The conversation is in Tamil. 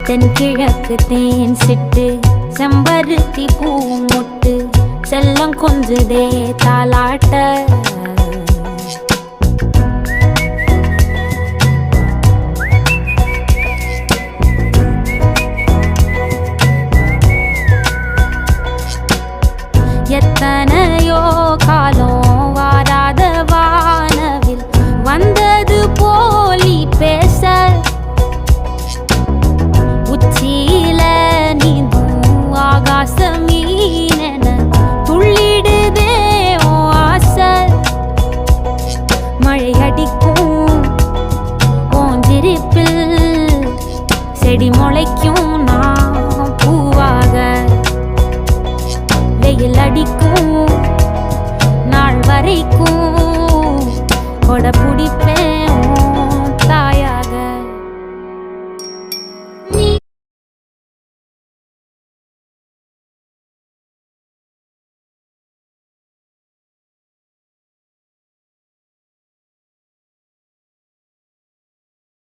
தென்கிழக்கு தேன் சிட்டு செம்பருத்தி பூ முட்டு செல்லம் கொஞ்சுதே தாலாட்ட எத்தனையோ காலம் வாராத வானவில் வந்தது போலி பேச உச்சியில நீந்தும் ஆகாச மீனென துள்ளிடுதே ஓ ஆசை மழை அடிக்கும் ஓஞ்சிருப்பில் செடி முளைக்கும் நான் பூவாக வெயில் அடிக்கும் நாள் வரைக்கும் கொடை பிடிப்பேன்